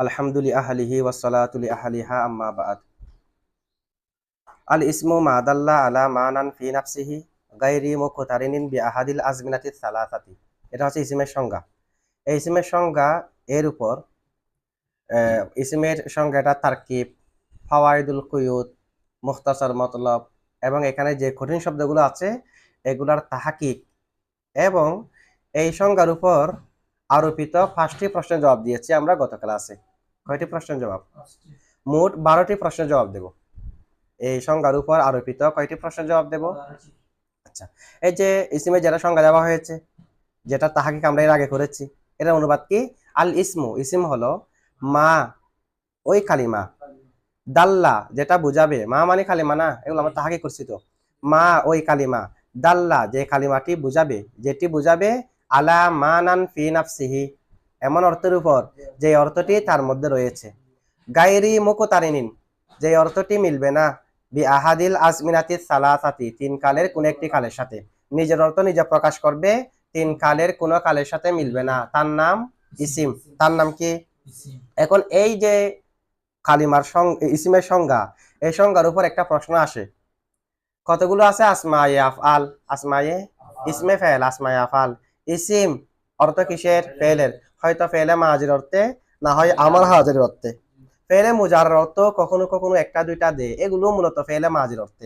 আলহামদুলিল্লাহ আহলিহি ওয়াসসালাতু লি আহলিহা আম্মা বা'দ। আল ইসমু মা দাল্লা আলা মানান ফি নাফসিহি গায়রি মুকতারিনিন বি আহাদিল আজমিনাতি সালাসাতি। এটা হচ্ছে ইসমের সংজ্ঞা। এই ইসমের সংজ্ঞা এর উপর ইসমের সংজ্ঞাটা তারকিব, ফাওয়াইদুল কুয়ুদ, মুখতাসার মতলব এবং এখানে যে কঠিন শব্দগুলো আছে এগুলার তাহাকিক এবং এই সংজ্ঞার উপর আরোপিত 5টি প্রশ্নের জবাব দিয়েছি আমরা গত ক্লাসে। কয়টি প্রশ্নের জবাব? মোট 12টি প্রশ্নের জবাব দেব। এই সংজ্ঞার উপর আরোপিত কয়টি প্রশ্নের জবাব দেব? আচ্ছা, এই যে ইসমের যেটা সংজ্ঞা দেওয়া হয়েছে, যেটা তাহাকিক আমরা এর আগে করেছি, এটার অনুবাদ কি? আল ইসমু, ইসম হলো মা, ওই কালিমা, দাল্লা যেটা বুঝাবে, মা মানে কালিমা না, এগুলো আমরা তাহাকিক করছি তো। মা ওই কালিমা, দাল্লা যে কালিমাটি বুঝাবে, যেটি বুঝাবে, আলা মানান ফি নাফসিহি এমন অর্থের উপর যে অর্থটি তার মধ্যে রয়েছে, গায়রি মুকতারিনিন যে অর্থটি মিলবে না, বি আহাদিল আজমিনাতি সালাসাতি তিন কালের কোন একটি কালের সাথে, নিজের অর্থ নিজে প্রকাশ করবে, তিন কালের কোন কালের সাথে মিলবে না, তার নাম ইসিম। তার নাম কি? এখন এই যে কালিমার ইসিমের সংজ্ঞা, এই সংজ্ঞার উপর একটা প্রশ্ন আসে। কতগুলো আছে? আসমায়ে আফআল, আসমায়ে ইসমে ফেল, আসমায়ে আফআল। ইসিম অর্থ কিসের? ফেলের। হয়তো ফেলে মাজির অর্থে, না হয় আমার হাজির অর্থে। ফেলে মুজারর অর্থ কখনো কখনো একটা দুইটা দে, এগুলো মূলত ফেলে মাজির অর্থে।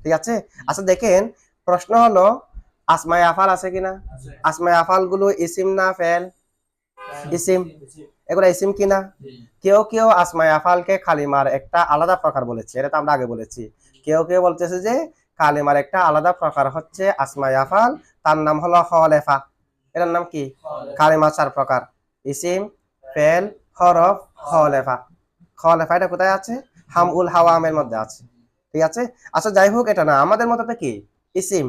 ঠিক আছে? আচ্ছা দেখেন, প্রশ্ন হলো আসমায়ে আফআল আছে কিনা? আসমায়ে আফআল গুলো ইসিম না ফেল? ইসিম। এগুলো ইসিম কিনা? কেউ কেউ আসমায়ে আফআলকে কালিমার একটা আলাদা প্রকার বলেছে, এটা তো আমরা আগে বলেছি। কেউ কেউ বলতেছে যে কালিমার একটা আলাদা প্রকার হচ্ছে আসমায়ে আফআল, তার নাম হলো খলেফা। এটার নাম কি? কালিমা 4 প্রকার: ইসিম, ফেল, হরফ, খলেফা। খলেফা এটা কোথায় আছে? হামউল হাওয়ামের মধ্যে আছে। ঠিক আছে? আচ্ছা যাই হোক, এটা না, আমাদের মতো তো কি ইসিম,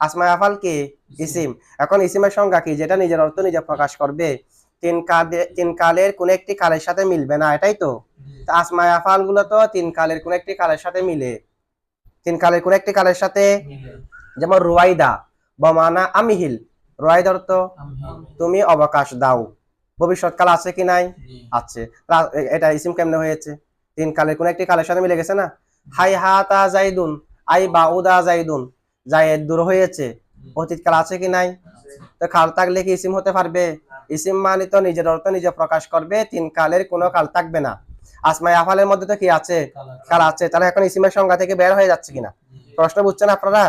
আসমায়ে আফআল কি ইসিম। এখন ইসিমের সংজ্ঞা কি? যেটা নিজের অর্থ নিজে প্রকাশ করবে, তিন কালের কোন একটি কালের সাথে মিলবে না, এটাই তো। আসমায়ে আফআল গুলো তো তিন কালের কোন একটি কালের সাথে মিলে, তিন কালের কোন একটি কালের সাথে। যেমন রুয়াইদা বমানা আমিহিল, রুয়াইদা অর্থ তুমি অবকাশ দাও, ভবিষ্যৎকাল আছে কি নাই? আছে। এটা ইসিম কেমনে হয়েছে? তিন কালের কোন একটি কালের সাথে মিলে গেছে না। হাই হাতা জাইদুন, আই বাউদা জাইদুন, জায়েদ দূর হয়েছে, অতীতকাল আছে কি নাই? তো কাল থাকলে কি ইসিম হতে পারবে? ইসিম মানে তো নিজের অর্থ নিজে প্রকাশ করবে, তিন কালের কোনো কাল থাকবে না। আসমায়ে আফআলের মধ্যে তো কি আছে? কাল আছে। তাহলে এখন ইসিমের সংজ্ঞা থেকে বের হয়ে যাচ্ছে কিনা? প্রশ্ন বুঝছেন আপনারা?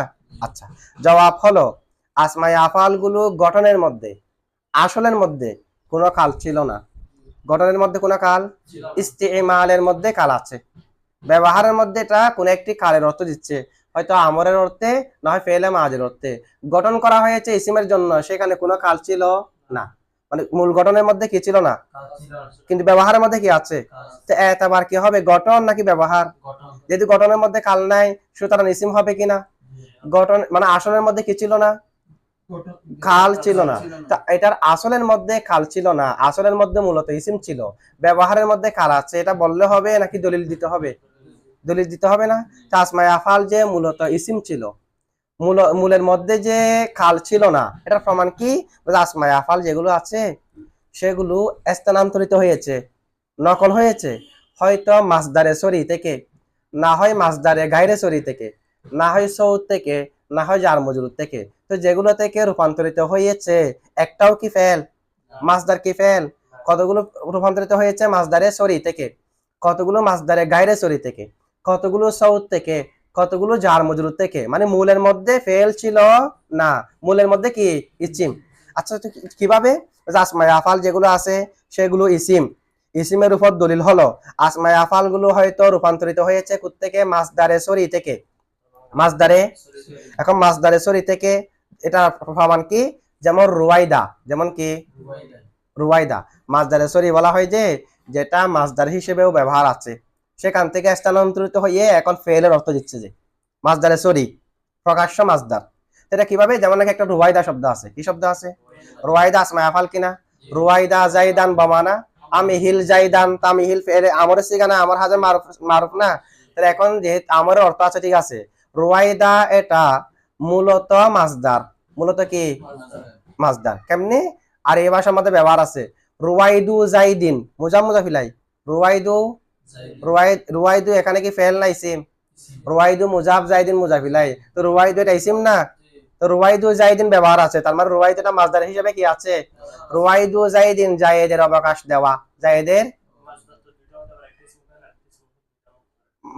আচ্ছা, জবাব হলো আসমায়ে আফআল গুলো গঠনের মধ্যে, আসলের মধ্যে কোনো কাল ছিল না। গঠনের মধ্যে কোনো কাল, ইস্তেমালের মধ্যে কাল আছে, ব্যবহারের মধ্যে এটা কোন একটি কালের অর্থ দিচ্ছে, হয়তো আমরের অর্থে, না হয় ফেলে মাজের অর্থে। গঠন করা হয়েছে ইসিমের জন্য, সেখানে কোনো কাল ছিল না, মানে মূল গঠনের মধ্যে কি ছিল না, কিন্তু ব্যবহারের মধ্যে কি আছে। তো এতবার কি হবে, গঠন নাকি ব্যবহার? যেহেতু গঠনের মধ্যে কাল নাই, সুতরাং ইসিম হবে কিনা? গঠন মানে আসলের মধ্যে কি ছিল না, কাল ছিল না। তা এটার আসলের মধ্যে কাল ছিল না, আসলের মধ্যে মূলত ইসিম ছিল, ব্যবহারের মধ্যে কাল আছে, এটা বললে হবে নাকি দলিল দিতে হবে? দলিল দিতে হবে না। আসমায়ে আফআল যে মূলত ইসিম ছিল, মূলের মধ্যে যে কাল ছিল না, এটার প্রমাণ কি? আসমায়ে আফআল যেগুলো আছে সেগুলো স্থানান্তরিত হয়েছে, নকল হয়েছে, হয়তো মাসদারে সরি থেকে, না হয় মাসদারে গায়রে সরি থেকে, না হয় সৌদ থেকে, না হয় জার মজরুর থেকে। তো যেগুলো থেকে রূপান্তরিত হয়েছে, একটাও কি ফেল? মাসদার কি ফেল? কতগুলো রূপান্তরিত হয়েছে মাসদারে সরি থেকে, কতগুলো মাসদারে গায়রে সরি থেকে, কতগুলো সৌদ থেকে, কতগুলো জার মজরুর থেকে। মানে মূলের মধ্যে ফেল ছিল না, মূলের মধ্যে কি ইসিম। আচ্ছা কিভাবে? আসমায়ে আফআল যেগুলো আছে সেগুলো ইসিম, ইসিমের উপর দলিল হলো আসমায়ে আফআল গুলো হয়তো রূপান্তরিত হয়েছে কোত্থেকে? মাসদারে সরি থেকে, মাসদারে। এখন মাসদারে সরি থেকে, এটা প্রমাণ কি? যেমন রুয়াইদা, যেমন কি রুয়াইদা মাসদারে সরি বলা হয় যে, যেটা মাসদার হিসেবেও ব্যবহার আছে, সেখান থেকে স্থানান্তরিত হয়ে এখন ফেলের অর্থ দিচ্ছে, যে মাসদারে সরি প্রকাশ্য মাসদার। এটা কিভাবে? যেমন নাকি একটা রুয়াইদা শব্দ আছে, কি শব্দ আছে? রুয়াইদা আসমায়ে আফআল কিনা? রুয়াইদা জাইদান বামানা আমি হিল জাইদান, তামি হিল ফেলে আমরের সিগানা, আমর হাজার মারুফ না। তাহলে এখন যেহেতু আমরের অর্থ আছে, ঠিক আছে, রুয়াইদা এটা মূলত মাসদার, মূলত কি মাসদার। কেমনি? আর এই ভাষার মধ্যে ব্যবহার আছে, রুয়াইদু জাইদিন মুজাম মুজাফিলাই রুয়াইদু রুয়াইদু এখানে কি ফেল না ইসিম? রুয়াইদু মুজাফ জাইদিন মুজাফিলাই, তো রুয়াইদু এটা ইসিম না, তো রুয়াইদু জাইদিন ব্যবহার আছে, তার মানে রুয়াইদু এটা মাসদার হিসেবে কি আছে? রুয়াইদু জাইদিন, জায়েদের অবকাশ দেওয়া, জায়েদের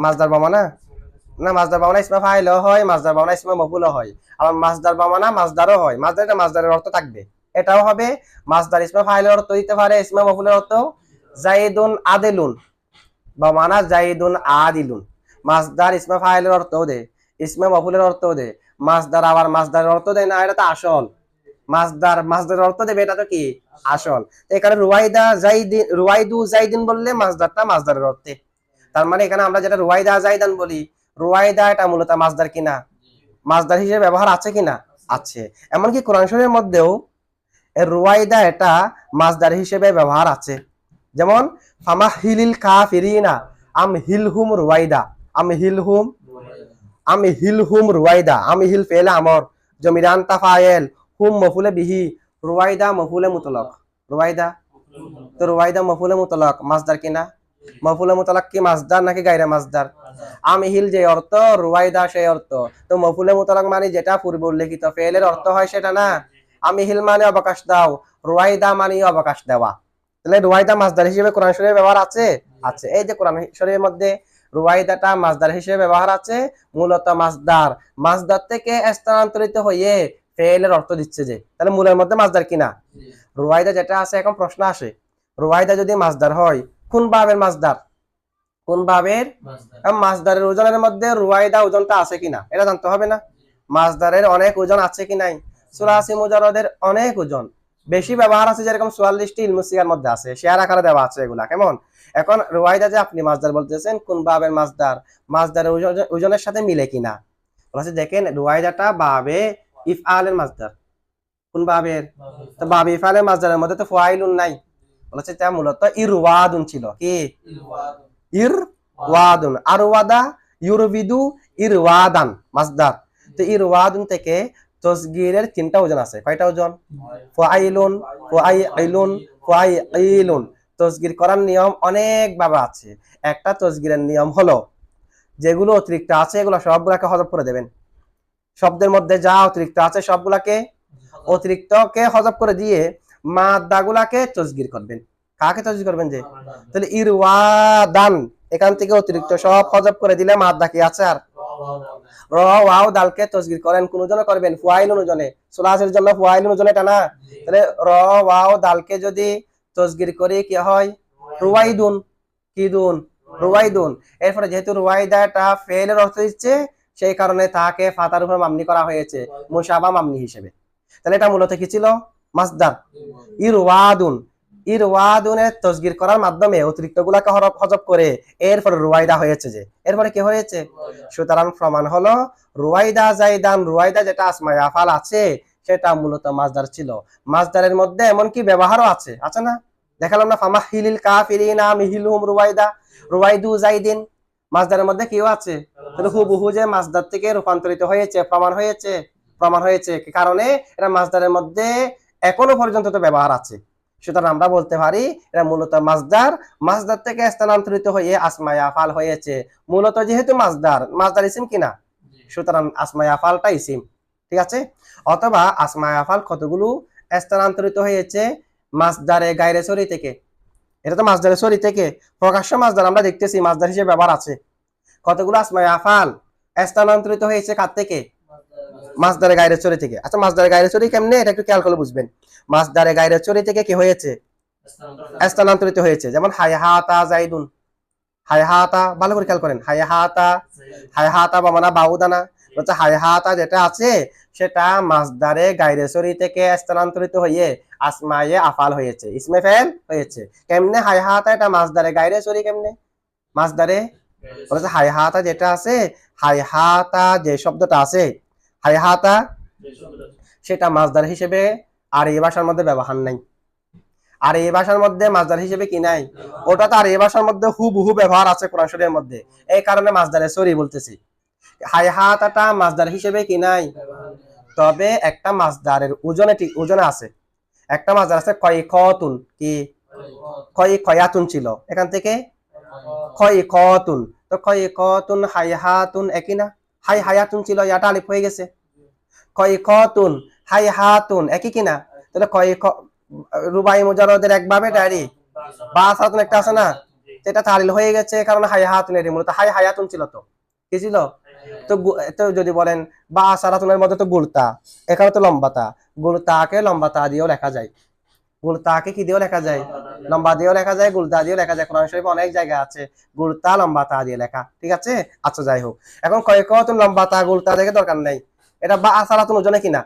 মাসদার বামানা না, মাসদার বামানা ইসমা ফাইলও হয়, মাসদার বামানা ইসমা মফুলও হয়, আবার মাসদার বামানা মাসদারও হয়। মাসদার এটা মাসদারের অর্থ থাকবে, এটাও হবে মাসদার ইসমা ফাইলের অর্থ দিতে পারে, ইসমা মফুলের অর্থ জাইদুন আদিলুন বামানা জাইদুন আদিলুন। মাসদার ইসমা ফাইলের অর্থও দে, ইসমা মফুলের অর্থও দে, মাসদার আবার মাসদারের অর্থ দেয় না, এটা তো আসল। মাসদারের অর্থ দেবে, এটা তো কি আসল। এখানে রুয়াইদা জাইদিন, রুয়াইদু জাইদিন বললে মাসদারটা মাসদারের অর্থে, তার মানে এখানে আমরা যেটা রুয়াইদা জাইদান বলি, রুয়াইদা এটা মূলত মাসদার কিনা, মাসদার হিসেবে ব্যবহার আছে কিনা, আছে। এমনকি কোরআন শরীফের মধ্যেও রুয়াইদা এটা মাসদার হিসেবে ব্যবহার আছে। যেমন ফামাহিলিল কাফিরিনা আমহিলহুম রুয়াইদা, আমহিলহুম রুয়াইদা, আমহিল ফেলে আমর, জমিরান তাফায়েল, হুম মফুলে বিহি, রুয়াইদা মফুলে মুতলক, রুয়াইদা, তো রুয়াইদা মফুলে মুতলক মাসদার কিনা? মফুলে মুতলাক কি মাসদার নাকি গায়রে মাসদার? আমহিল যে অর্থ, রুয়াইদা সেই অর্থ, তো মফুলে মুতলাক মানে যেটা পূর্বে উল্লেখিত ফেলের অর্থ হয় সেটা না। আমহিল মানে অবকাশ দাও, রুয়াইদা মানে অবকাশ দেওয়া, তাহলে রুয়াইদা মাসদার হিসেবে কোরআন শরীফে ব্যবহার আছে, আছে। এই যে কোরআন শরীফের মধ্যে রুয়াইদাটা মাসদার হিসেবে ব্যবহার আছে, মূলত মাসদার থেকে স্থানান্তরিত হয়ে ফেলের অর্থ দিচ্ছে যে, তাহলে মূলের মধ্যে মাসদার কিনা? রুয়াইদা যেটা আছে, এখন প্রশ্ন আসে, রুয়াইদা যদি মাসদার হয় কোন বাবের মাসদার? কোন বাবের? মাসদারের ওজনের মধ্যে রুয়াইদা ওজনটা আছে কিনা এটা জানতে হবে না। মাসদারের অনেক ওজন আছে কি নাই? সুলাসি মুজাররদের অনেক ওজন, বেশি ব্যবহার আছে, যেরকম 44টি ইলমুসিগার মধ্যে আছে, শেয়ার আকারে দেওয়া আছে এগুলা। কেমন? এখন রুয়াইদা যে আপনি মাসদার বলতেছেন, কোন বাবের মাসদার? মাসদারের ওজনের সাথে মিলে কিনা বলছে, দেখেন রুয়াইদাটা বাবে ইফআলের মাসদার। কোন বাবের? তো বাবে ইফআলের মাসদারের মধ্যে তো ফাইলুন নাই, বলেছে তা মূলত ইরওয়াদুন ছিল, কি ইরওয়াদুন, আরওয়াদা ইউরবিদু ইরওয়াদান মাসদার। তো ইরওয়াদুন থেকে তসগীরের 3টা ওজন আছে, কয়টা ওজন? ফাইলুন, ফাইলুন, ফাইলুন। তসগীর করার নিয়ম অনেক ভাবে আছে। একটা তসগীরের নিয়ম হলো, যেগুলো অতিরিক্ত আছে এগুলো সবগুলাকে হযফ করে দেবেন, শব্দের মধ্যে যা অতিরিক্ত আছে সবগুলাকে অতিরিক্তকে হযফ করে দিয়ে মাদ্দাগুলাকে তসগীর করবেন। কাকে তসগীর করবেন? যে, তাহলে ইরওয়াদান, এখান থেকে অতিরিক্ত সব হযফ করে দিলে মাদ্দা কি আছে আর? র ওয়াও দালকে তসগীর করেন, কোন ওজনে করবেন? ফুয়াইলুন ওজনে, সুলাসের জন্য ফুয়াইলুন ওজনে, এটা না। তাহলে র ওয়াও দালকে যদি তসগীর করি কি হয়? রুয়াইদুন, কি দুন? রুয়াইদুন। এরপরে যেহেতু রুয়াইদাটা ফেলের অর্থ দিচ্ছে, সেই কারণে তাকে ফাতার উপর মামনি করা হয়েছে মুশাবা মামনি হিসেবে। তাহলে এটা মূলত কি ছিল? মাসদার। ইরওয়াদুন, ইরওয়াদুনের তসগীর করার মাধ্যমে অতিরিক্ত গুলাকে হযফ করে এরপরে রুয়াইদা হয়েছে, যে এরপরে কি হয়েছে? সুতরাং প্রমাণ হলো রুয়াইদা জাইদান, রুয়াইদা যেটা আসমায়ে আফআল আছে সেটা মূলত মাসদার ছিল। মাসদারের মধ্যে এমন কি ব্যবহারও আছে, আছে না? দেখালাম না, ফামাহিলিল কাফিরিনা মিহিলহুম রুয়াইদা, রুয়াইদু জাইদিন, মাসদারের মধ্যে কিও আছে। তাহলে হুবহু যে মাসদার থেকে রূপান্তরিত হয়েছে, প্রমাণ হয়েছে, প্রমাণ হয়েছে, কারণে এটা মাসদারের মধ্যে এখনো পর্যন্ত তো ব্যবহার আছে। সুতরাং আমরা বলতে পারি এটা মূলত মাসদার, মাসদার থেকে স্থানান্তরিত হয়ে আসমায়ে আফআল হয়েছে। মূলত যেহেতু মাসদার, মাসদার ইসিম কিনা, সুতরাং আসমায়ে আফআলটা ইসিম, ঠিক আছে। অথবা আসমায়ে আফআল কতগুলো স্থানান্তরিত হয়েছে মাসদারে গায়রে সরি থেকে, এটা তো মাসদারে সরি থেকে প্রকাশ্য মাসদার আমরা দেখতেছি মাসদার হিসেবে ব্যবহার আছে। কতগুলো আসমায়ে আফআল স্থানান্তরিত হয়েছে কার থেকে? মাসদারে গায়রে সরি থেকে। আচ্ছা, মাসদারে গায়রে সরি কেমনে এটা একটু খেয়াল করলে বুঝবেন। মাসদারে গায়রে সরি থেকে কি হয়েছে? স্থানান্তরিত হয়েছে। যেমন হায়হাতা জাইদুন, হায়হাতা, ভালো করে খেয়াল করেন, হায়হাতা, হায়হাতা বা মানা বাউদানা, বলছে হায়হাতা যেটা আছে সেটা মাসদারে গায়রে সরি থেকে স্থানান্তরিত হয়ে আসমায়ে আফআল হয়েছে, ইসমে ফাইল হয়েছে। কেমনে হায়হাতা এটা মাসদারে গায়রে সরি কেমনে? মাসদারে বলছে হায়হাতা যেটা আছে, হায়হাতা যে শব্দটা আছে, হায়হাতা সেটা মাসদার হিসেবে আর এই ভাষার মধ্যে ব্যবহার নাই। আর এই ভাষার মধ্যে মাসদার হিসেবে কি নাই? ওটা তো আর এই ভাষার মধ্যে হুবহু ব্যবহার আছে কোরআন শরীফের মধ্যে, এই কারণে মাসদারে সরি বলতেছি। হায়হাতাটা মাসদার হিসেবে কি নাই, তবে একটা মাসদারের ওজনে ওজনে আছে। একটা মাসদার আছে কয়কতুন, কি কয়াতুন ছিল, এখান থেকে কয়কতুন। তো কয়কতুন হাইহাতুন একই না, হায়াতুন ছিল, ইয়াটা আলিফ হয়ে গেছে। কয়কতুন হাইহাতুন একই কিনা? তাহলে রুবাই মুজাররদের একভাবে ডায়রি বা সারাতুন একটা আছে না, সেটা তালিল হয়ে গেছে, কারণ হায়াতুন এর মূলত হায়াতুন ছিল, তো কি ছিল? তো যদি বলেন বা সারাতুনের মধ্যে তো গুলতা, এখানে তো লম্বাতা, গুলতাকে লম্বাতা দিয়েও লেখা যায়, গুলতাকে কি দিয়েও লেখা যায়? লম্বা দিয়েও লেখা যায়, গুলতা দিয়েও লেখা যায়। কোরআন শরীফে অনেক জায়গা আছে গুলতা লম্বাতা দিয়ে লেখা, ঠিক আছে? আচ্ছা যাই হোক, এখন কয়কতুন লম্বাতা গুলতা দেখে দরকার নাই, এটা বা সারাতুন ওজনে কিনা?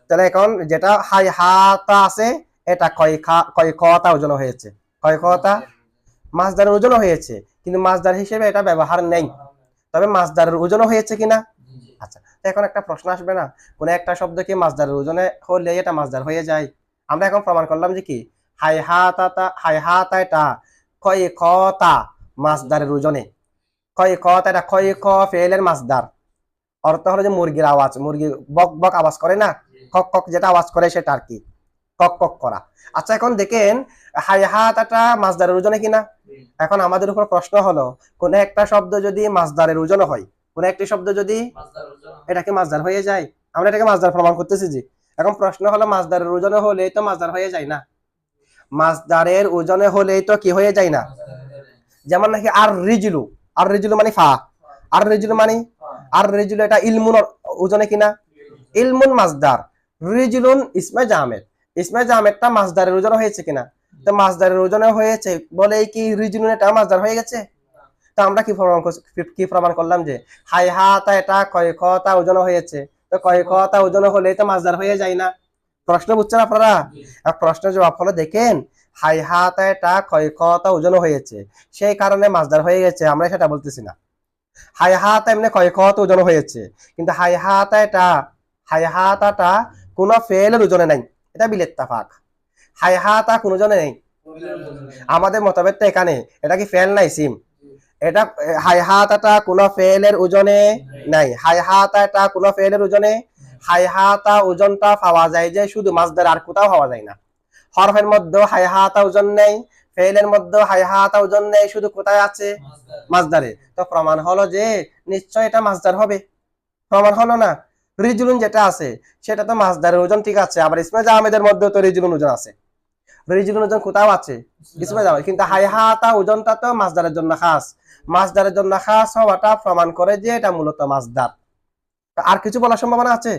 তাহলে এখন যেটা হাইহাতা আছে এটা কয়কতা ওজন হয়েছে, কয়কতা মাসদারের ওজন হয়েছে, কিন্তু মাসদার হিসেবে এটা ব্যবহার নেই, তবে মাসদারের ওজন হয়েছে কিনা? আচ্ছা, এখন একটা প্রশ্ন আসবে না, কোন একটা শব্দ কি মাসদারের ওজনে হলে এটা মাসদার হয়ে যায়? আমরা এখন প্রমাণ করলাম যে কি হাইহাতা এটা কয়কতা মাসদারের ওজনে, কয়কতা এটা কয়ক ফেলের মাসদার, অর্থ হলো যে মুরগির আওয়াজ, মুরগি বক বক আওয়াজ করে না, কক কক যেটা আওয়াজ করে সেটা আর কি, কক কক করা। আচ্ছা এখন দেখেন হাইহাতাটা মাসদারের ওজনে কিনা? এখন আমাদের উপর প্রশ্ন হলো, কোন একটা শব্দ যদি মাসদারের ওজন হয়, কোন একটি শব্দ যদি এটাকে মাসদার হয়ে যায়, আমরা এটাকে মাসদার প্রমাণ করতেছি জি। এখন প্রশ্ন হলো মাসদারের ওজনে হলেই তো মাসদার হয়ে যায় না, মাসদারের ওজনে হলেই তো কি হয়ে যায় না? যেমন নাকি আর রিজলু, আর রিজলু মানে ফা, আর রিজলু মানে আর রিজলু এটা ইলমুন ওজনে কিনা? ইলমুন মাসদার, রিজলুন ইসমে জামেদ, ইসমে জামেদটা মাসদারের ওজনে হয়েছে কিনা? তো মাসদারের ওজনে হয়েছে বলে কি রিজলুন এটা মাসদার হয়ে গেছে? তো আমরা কি প্রমাণ করলাম যে হাইহাতা এটা কয়কতা ওজন হয়েছে, তো কয়কতা ওজন হলে তো মাসদার হয়ে যায় না। প্রশ্ন বুঝছেন আপনারা? প্রশ্নের জবাব হলো দেখেন হাইহাতা এটা কয়কতা ওজন হয়েছে, সেই কারণে মাসদার হয়ে গেছে, আমরা সেটা বলতেছি না। হাইহাতা এমনি কয়কতা ওজন হয়েছে, কিন্তু হাইহাতাটা কোন ফেলের ওজনে নাই, এটা বিল ইত্তেফাক। হাইহাতা কোন ওজনে নেই আমাদের মতভেদ, এখানে এটা কি ফেল নাই সিম, এটা হাইহাতাটা কোন ফেলের ওজনে নাই, হাইহাতাটা কোন ফেলের ওজনে, হাইহাতা ওজনটা পাওয়া যায় যে শুধু মাসদার, আর কোথাও পাওয়া যায় না। হরফের মধ্যে হাইহাতা ওজন নেই, ফেলের মধ্যে হাইহাতা ওজন নেই, শুধু কোথায় আছে? মাসদারে। তো প্রমাণ হলো যে নিশ্চয় এটা মাসদার হবে, প্রমাণ হলো না? রিজুলুন যেটা আছে সেটা তো মাসদারের ওজন, ঠিক আছে, আবার ইসমে জামেদের মধ্যে তো রিজুলুন ওজন আছে, রিজুলুন ওজন কোথাও আছে ইসমে জামেদ, কিন্তু হাইহাতা ওজনটা তো মাসদারের জন্য খাস, মাসদারের জন্য খাস হওয়াটা প্রমাণ করে যে এটা মূলত মাসদার। আর কিছু বলার সম্ভাবনা আছে?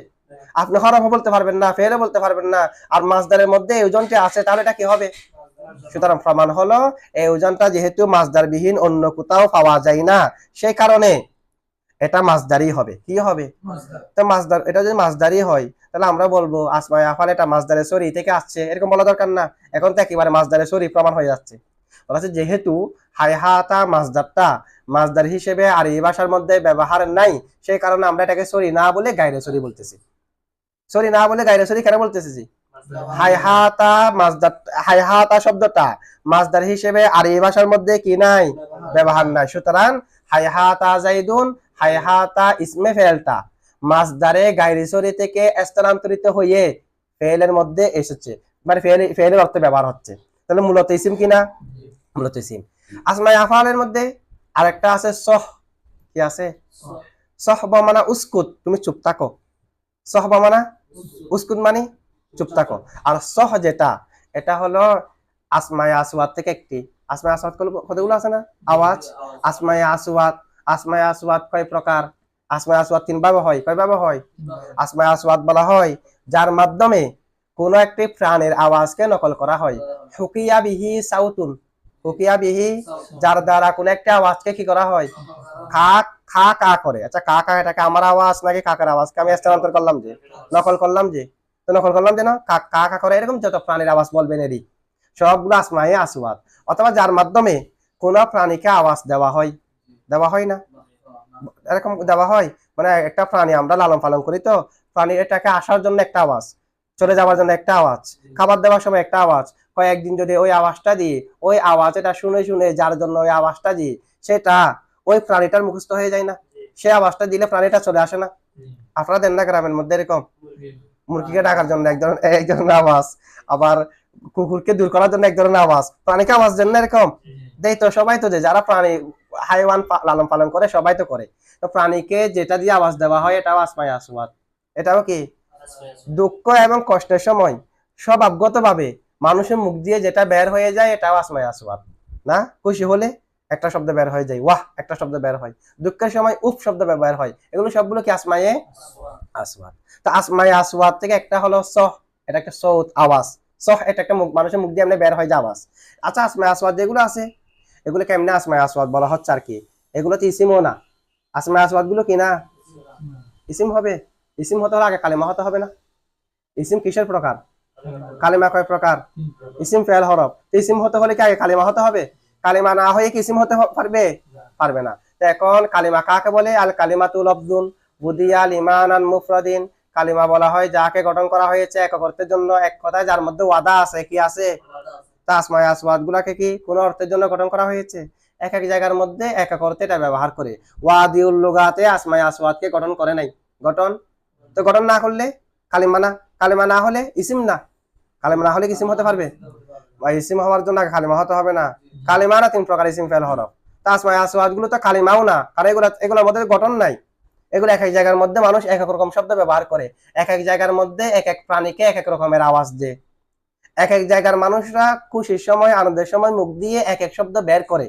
আপনি হরফ বলতে পারবেন না, ফেলে বলতে পারবেন না, আর মাসদারের মধ্যে এই ওজনটা আছে, তাহলে এটা কি হবে? সুতরাং প্রমাণ হলো এই ওজনটা যেহেতু মাসদার বিহীন অন্য কোথাও পাওয়া যায় না, সেই কারণে এটা মাসদারই হবে। কি হবে? তো মাসদার, এটা যদি মাসদারই হয় তাহলে আমরা বলবো আসমায়ে আফআল এটা মাসদারে সরি থেকে আসছে, এরকম বলা দরকার না, এখন তো একেবারে মাসদারে সরি প্রমাণ হয়ে যাচ্ছে। বলা হচ্ছে যেহেতু হাইহাতা মাসদারটা মাসদার হিসেবে আর এই ভাষার মধ্যে ব্যবহার নাই, সেই কারণে আমরা এটাকে সরি না বলে গায়রে সরি বলতেছি। সরি না বলে গায়রে সরি কেন বলতেছি? হাইহাতা মাসদার, হাইহাতা শব্দটা মাসদার হিসেবে আর এই ভাষার মধ্যে কি নাই? ব্যবহার নাই। সুতরাং হাইহাতা জাইদুন, হাইহাতা ইসমে ফেলটা মাসদারে গায়রে সরি থেকে স্থানান্তরিত হয়ে ফেলের মধ্যে এসেছে, মানে ফেলের অর্থে ব্যবহার হচ্ছে, তাহলে মূলত ইসিম কিনা? মূলত ইসিম। আসমায়ে আফআলের মধ্যে আরেকটা আছে সহ, কি আছে? সহবা মানা উসকুত, তুমি চুপ থাকো, সহবা মানা উসকুত মানে চুপ থাকো। আর সহ যেটা, এটা হলো আসমায়ে আসওয়াত থেকে একটি, আসমায়ে আসওয়াত কতগুলো আছে না আওয়াজ? আসমায়ে আসওয়াত, আসমায়ে আসওয়াত কয় প্রকার? আসমায়ে আসওয়াত তিন ভাবে হয়। কয় ভাবে হয়? আসমায়ে আসওয়াত বলা হয় যার মাধ্যমে কোন একটি প্রাণের আওয়াজকে নকল করা হয়। হুকিয়া বিহি সাউতুন, হুকিয়া বিহি যার দ্বারা কোন একটা আওয়াজকে কি করা হয়? খা খা কা করে। আচ্ছা কা কা এটাকে আমার আওয়াজ নাকি কাকার আওয়াজকে আমি স্থানান্তর করলাম, যে নকল করলাম, যে তো নকল করলাম যে না কা কা করে, এরকম যত প্রাণীর আওয়াজ বলবেন এরই সবগুলো আসমায়ে আসওয়াত। অথবা যার মাধ্যমে কোন প্রাণীকে আওয়াজ দেওয়া হয়, দেওয়া হয় না, এরকম দেওয়া হয়, মানে একটা প্রাণী আমরা লালন পালন করি, তো প্রাণীর এটাকে আসার জন্য একটা আওয়াজ, চলে যাওয়ার জন্য একটা আওয়াজ, খাবার দেওয়ার সময় একটা আওয়াজ, কয়েকদিন যদি ওই আওয়াজটা দিই, ওই আওয়াজ এটা শুনে শুনে যার জন্য ওই আওয়াজটা দিই, সেটা ওই প্রাণীটার মুখস্থ হয়ে যায় না, সে আওয়াজটা দিলে প্রাণীটা চলে আসে না। আপনারা দেন না গ্রামের মধ্যে এরকম? মুরগিকে ডাকার জন্য এক ধরনের আওয়াজ, আবার কুকুরকে দূর করার জন্য এক ধরনের আওয়াজ, প্রাণীকে আওয়াজ জন্য এরকম দেয়। তো সবাই তো, যারা প্রাণী হাইওয়ান লালন পালন করে সবাই তো করে। তো প্রাণীকে যেটা দিয়ে আওয়াজ দেওয়া হয় এটাও আসমায়ে আসওয়াত। এটাও কি দুঃখ এবং কষ্টের সময় স্বভাবগত ভাবে মানুষের মুখ দিয়ে যেটা বের হয়ে যায় এটাও আসমায়ে আসওয়াত না? খুশি হলে একটা শব্দ বের হয়ে যায়, ওয়াহ একটা শব্দ বের হয়, দুঃখের সময় উফ শব্দ বের হয়, এগুলো সবগুলো কি আসমায়ে আসওয়াত। তো আসমায়ে আসওয়াত থেকে একটা হলো সহ, এটা একটা সৌত আওয়াজ। সহ এটা একটা মানুষের মুখ দিয়ে এমনি বের হয় যে আওয়াজ। আচ্ছা আসমায়ে আসওয়াত যেগুলো আছে এগুলো কেমনে আসমায়ে আসওয়াত বলা হচ্ছে আর কি? এগুলো তো ইসিমও না। আসমায়ে আসওয়াত গুলো কি না ইসিম হবে? ইসিম হতে হলে আগে কালিমা হতে হবে না? ইসিম কিসের প্রকার? কালিমা কয় প্রকার? ইসিম ফেল হরফ। ইসিম হতে হলে কি আগে কালিমা হতে হবে? কালিমা না হয়ে কি ইসিম হতে পারবে? পারবে না। তো এখন কালিমা কাকে বলে? আল কালিমাতু লফজুন বুদিয়া লিমানান মুফরাদিন। কালিমা বলা হয় যাকে গঠন করা হয়েছে একক অর্থের জন্য, এক কথায় যার মধ্যে ওয়াদা আছে, কি আছে? তা আসমায়ে আসওয়াত গুলাকে কি কোন অর্থের জন্য গঠন করা হয়েছে? এক এক জায়গার মধ্যে একক অর্থে এটা ব্যবহার করে। ওয়াদিউল লুগাতে আসমায়ে আসওয়াতকে গঠন করে নাই। গঠন তো গঠন না করলে কালিমা না, কালিমা না হলে ইসিম না, কালিমা না হলে ইসিম হতে পারবে? বা ইসিম হওয়ার জন্য কালিমা হতে হবে না? কালিমা না তিন প্রকার, ইসিম ফেল হরফ। তা আসমায়ে আসওয়াত গুলো তো কালিমাও না, কারণ এগুলোর মধ্যে গঠন নাই। এগুলো এক এক জায়গার মধ্যে মানুষ এক এক রকম শব্দ ব্যবহার করে, এক এক জায়গার মধ্যে এক এক প্রাণীকে এক এক রকমের আওয়াজ দেয়, এক এক জায়গার মানুষরা খুশির সময় আনন্দের সময় মুখ দিয়ে এক এক শব্দ বের করে।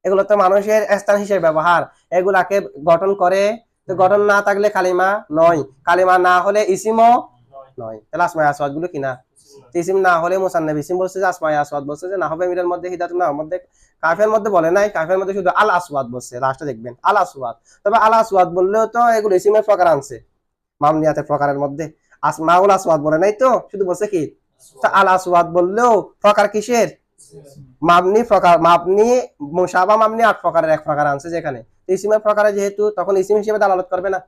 এগুলো তো মানুষের স্থান হিসেবে ব্যবহার, এগুলাকে গঠন করে। তো গঠন না থাকলে কালিমা নয়, কালিমা না হলে ইসিমও নয়। তাহলে আসমায়ে আসওয়াত গুলো কি না? ইসিম না হলে মুসান্নাফ ইসিম বলছে যে, আসমায়ে আসওয়াত বলছে যে না হবে মিরের মধ্যে, হিদায়াতুন নাহর মধ্যে, কাফের মধ্যে বলে নাই, কাফের মধ্যে শুধু আল আসওয়াত বলছে, লাস্টে দেখবেন আল আসওয়াত। তবে আল আসওয়াত বললেও তো এগুলো ইসিমের প্রকার আনছে, মামনিয়াতের প্রকারের মধ্যে। আসমাউল আসওয়াত বলে নাই তো, শুধু বলছে কি আল আসওয়াত বললেও প্রকার কিসের? মাবনি প্রকার, মাবনি মুশাবা মাবনি 8 প্রকারের এক প্রকার আনছে যেখানে। ইসিমের প্রকারে যেহেতু তখন ইসিম হিসেবে দালালত করবে না,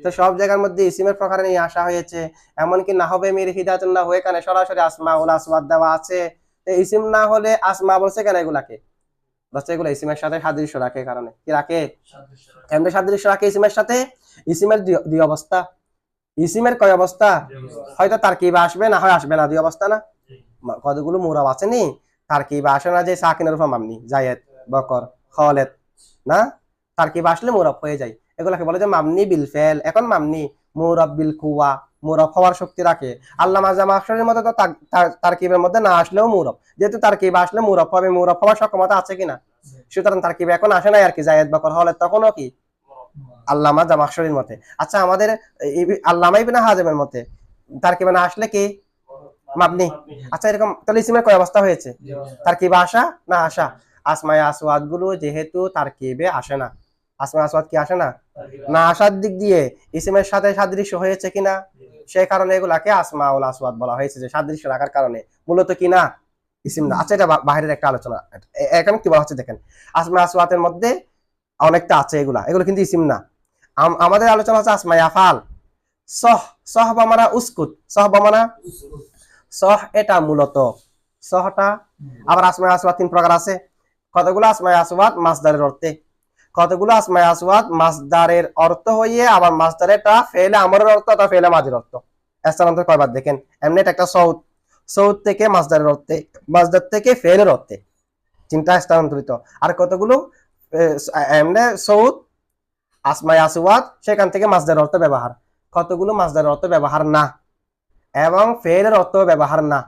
তো সব জায়গার মধ্যে ইসিমের প্রকারে নিয়ে আসা হয়েছে। এমনকি না হবে মির হিদায়াতুন নাহু এখানে সরাসরি আসমাউল আসওয়াত দেওয়া আছে। তো ইসিম না হলে আসমা বলছে কেন? এগুলাকে বলছে এগুলো ইসিমের সাথে সাদৃশ্য রাখে, কারণে কি রাখে? এমনি সাদৃশ্য রাখে ইসিমের সাথে। ইসিমের দুই অবস্থা। ইসিমের কয় অবস্থা? হয়তো তারকিবে আসবে, না হয় আসবে না, দুই অবস্থা না? কতগুলো মুরাব আছে নি তারকিবে আসে না, যে সাকিনের উপর মামনি, জায়েদ, বকর, খালেদ না, তারকিবে আসলে মুরাব হয়ে যায়। এগুলাকে বলে যে মামনি বিল ফেল। এখন মামনি মুরাব বিল কুওয়া, মুরাব হওয়ার শক্তি রাখে। আল্লামা জামাখশরীর মধ্যে তো তারকিবের মধ্যে না আসলেও মুরাব, যেহেতু তারকিবে আসলে মুরাব হবে, মুরাব হওয়ার সক্ষমতা আছে কিনা, সুতরাং তারকিবে এখন আসে নাই আর কি, জায়েদ, বকর, খালেদ তখনও কি আল্লামা জামাখশরীর মতে। আচ্ছা আমাদের আল্লামা ইবনে হাজেমের মতে তারকিবে না আসলে কি মাবনি। আচ্ছা এরকম তাহলে ইসিমের কয় অবস্থা হয়েছে? তারকিবে আসা না আসা? আসমায়ে আসওয়াত গুলো যেহেতু তারকিবে আসে না, আসমায়ে আসওয়াত কি আসে না, না আসার দিক দিয়ে ইসিমের সাথে সাদৃশ্য হয়েছে কিনা, সেই কারণে এগুলাকে আসমাউল আসওয়াত বলা হয়েছে, যে সাদৃশ্য রাখার কারণে, মূলত কি না ইসিম না। আচ্ছা এটা বাইরের একটা আলোচনা, এখানে কি বলা হচ্ছে দেখেন, আসমায়ে আসওয়াতের মধ্যে অনেকটা আছে, এগুলো কিন্তু ইসিম না। আমাদের আলোচনা হচ্ছে আসমায়ে আফআল। সহ, সহ বা মানা উসকুত, সহ বা মানা সহ, এটা মূলত সহটা। আবার আসমায়ে আসওয়াত 3 প্রকার আছে। কতগুলো আসমায়ে আসওয়াত মাসদারের অর্থে, কতগুলো আসমায়ে আসওয়াত মাসদারের অর্থ হইয়ে আবার মাসদারেরটা ফেলে আমরের অর্থ অথবা ফেলে মাজির অর্থ। স্থানান্তর কয়বার দেখেন, এমনি এটা একটা সৌদ, সৌদ থেকে মাসদারের অর্থে, মাসদার থেকে ফেলের অর্থে, 3টা স্থানান্তরিত। আর কতগুলো এমনি সৌদ আসমায়ে আসওয়াত সেখান থেকে মাসদারের অর্থ ব্যবহার, কতগুলো মাসদারের অর্থ ব্যবহার না এবং ফেলের অর্থ ব্যবহার না,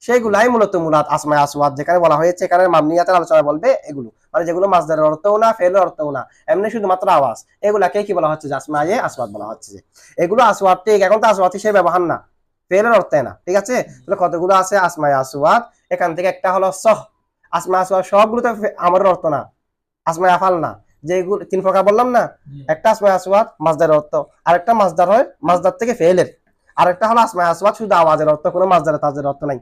সেগুলাই মূলত মুরাদ আসমায়ে আসওয়াত। যেখানে বলা হয়েছে এখানে মামনিয়াতের আলোচনা বলবে এগুলো, মানে যেগুলো মাসদারের অর্থও না ফেলের অর্থও না, এমনি শুধুমাত্র আওয়াজ, এগুলাকে কি বলা হচ্ছে? যে আসমায়ে আসওয়াত বলা হচ্ছে। যে এগুলো আসওয়াত ঠিক, এখন তো আসওয়াত হিসেবে ব্যবহার না, ফেলের অর্থে না, ঠিক আছে? তাহলে কতগুলো আছে আসমায়ে আসওয়াত? এখান থেকে একটা হলো সহ। আসমায়ে আসওয়াত সবগুলো তো আমরের অর্থ না, আসমায়ে আফআল না, যেগুলো 3 প্রকার বললাম না, একটা আসমায়ে আসওয়াত মাসদারের অর্থ, আরেকটা মাসদার হয় মাসদার থেকে ফেলের, আরেকটা হলো আসমায়ে আসওয়াত শুধু আওয়াজের অর্থ, কোনো মাসদারে তাজের অর্থ নাই।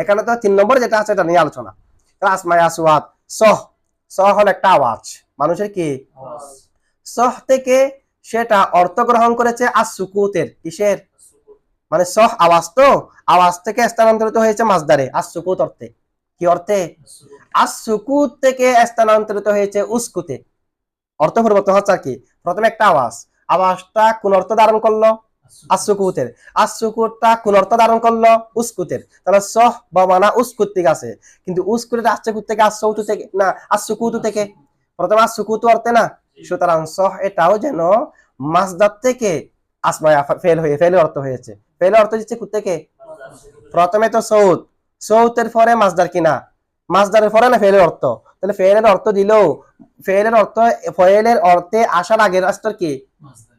এখানে তো 3 নম্বর যেটা আছে এটা নিয়ে আলোচনা। আসমায়ে আসওয়াত সহ, সহ হলো একটা আওয়াজ, মানুষের কি সহ থেকে সেটা অর্থ গ্রহণ করেছে আসসুকুতের, কিসের, মানে সহ আওয়াজ, তো আওয়াজ থেকে স্থানান্তরিত হয়েছে মাসদারে আসসুকুত অর্থে। কি অর্থে? আসসুকুত থেকে স্থানান্তরিত হয়েছে উসকুতে, অর্থ পরিবর্তন হচ্ছে আর কি। প্রথমে একটা আওয়াজ, আওয়াজটা কোন অর্থ ধারণ করলো? আসুকুতের। আসুকুতটা কোন অর্থ ধারণ করলো? উস্কুতের। তাহলে সহ বা মানা উস্কুত থেকে আছে, কিন্তু উস্কুতের আসছে কোথা থেকে? আসুকুতু থেকে না, আসুকুতু থেকে। প্রথমে আসুকুতু অর্থে না, সুতরাং সহ এটাও যেন মাসদার থেকে আসমায় ফেল হয়ে ফেলের অর্থ হয়েছে। ফেলের অর্থ দিচ্ছে কোথা থেকে? প্রথমে তো সৌদ, সৌতের পরে মাসদার কিনা, মাসদারের পরে না ফেলের অর্থ। তাহলে ফেলের অর্থ দিলেও ফেলের অর্থ ফেলের অর্থে আসার আগের রাস্তার কি?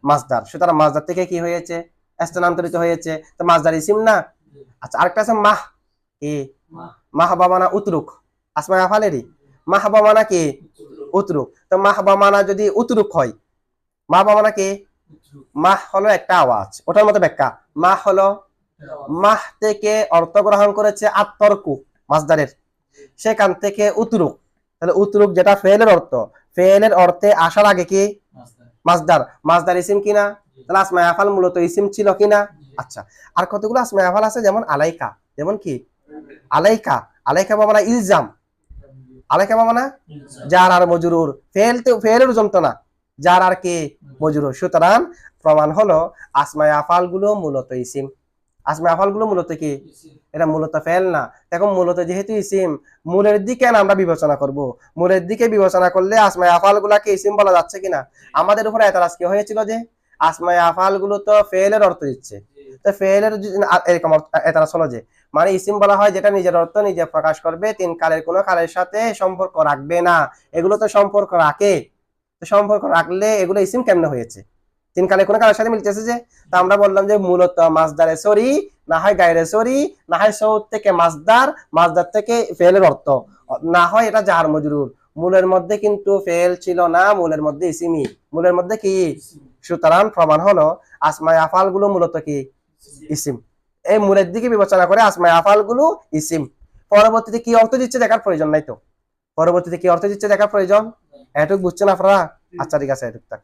মাসদার। সুতরাং মাসদার থেকে কি হয়েছে? স্থানান্তরিত হয়েছে। তো মাসদার ইসিম না। আচ্ছা, আরেকটা আছে মাহ। কি? মাহবা মানা উতরুক, আসমায়ে আফালেরই। মাহবা মানা কি? উতরুক। তো মাহবা মানা যদি উতরুক হয়, মাহবা মানা কি? মাহ হলো একটা আওয়াজ, ওটার মতো ব্যাখ্যা। মাহ হলো, মাহ থেকে অর্থ গ্রহণ করেছে আত্তরকু মাসদারের, সেখান থেকে উতরুক। তাহলে উতরুক যেটা ফেলের অর্থ, ফেলের অর্থে আসার আগে কি? মাসদার। মাসদার ইসিম কিনা? তাহলে আসমায়ে আফাল মূলত ইসিম ছিল কিনা? আচ্ছা, আর কতগুলো আসমায়ে আফাল আছে, যেমন আলাইকা। যেমন কি? আলাইকা, আলাইকা বা মানে ইলজাম। আলাইকা বা মানে যার আর মজরুর। ফেল তো ফেলের যন্ত্রণা, যার আর কি? মজরুর। সুতরাং প্রমাণ হলো আসমায়ে আফাল গুলো মূলত ইসিম। আসমায়ে আফাল গুলো মূলত কি? এটা মূলত ফেল না। এখন মূলত যেহেতু ইসিম, মূলের দিকে না আমরা বিবেচনা করব। মূলের দিকে বিবেচনা করলে আসমায়ে আফাল গুলাকে ইসিম বলা যাচ্ছে কিনা? আমাদের উপরে এতরাজ কি হয়েছিল যে আসমায়ে আফাল গুলো তো ফেলের অর্থ দিচ্ছে। তো ফেলের এরকম এতরাজ হলো যে মানে ইসিম বলা হয় যেটা নিজের অর্থ নিজে প্রকাশ করবে, তিন কালের কোনো কালের সাথে সম্পর্ক রাখবে না। এগুলো তো সম্পর্ক রাখে, তো সম্পর্ক রাখলে এগুলো ইসিম কেমনে হয়েছে? তিন কালে কোনো কালের সাথে মিলতেছে যে। তা আমরা বললাম যে মূলত মাসদারে সরি, না হয় গায়রে সরি, না হয় সৌদ থেকে মাসদার, মাসদার থেকে ফেলের অর্থ, না হয় এটা জার মজরুর। মূলের মধ্যে কিন্তু ফেল ছিল না, মূলের মধ্যে ইসিমি, মূলের মধ্যে কি? সুতরাং প্রমাণ হলো আসমায়ে আফাল গুলো মূলত কি? ইসিম। এই মূলের দিকে বিবেচনা করে আসমায়ে আফাল গুলো ইসিম। পরবর্তীতে কি অর্থ দিচ্ছে দেখার প্রয়োজন নাই তো। পরবর্তীতে কি অর্থ দিচ্ছে দেখার প্রয়োজন, এটুক বুঝছেন আপনারা? আচ্ছা ঠিক আছে, এটুক থাক।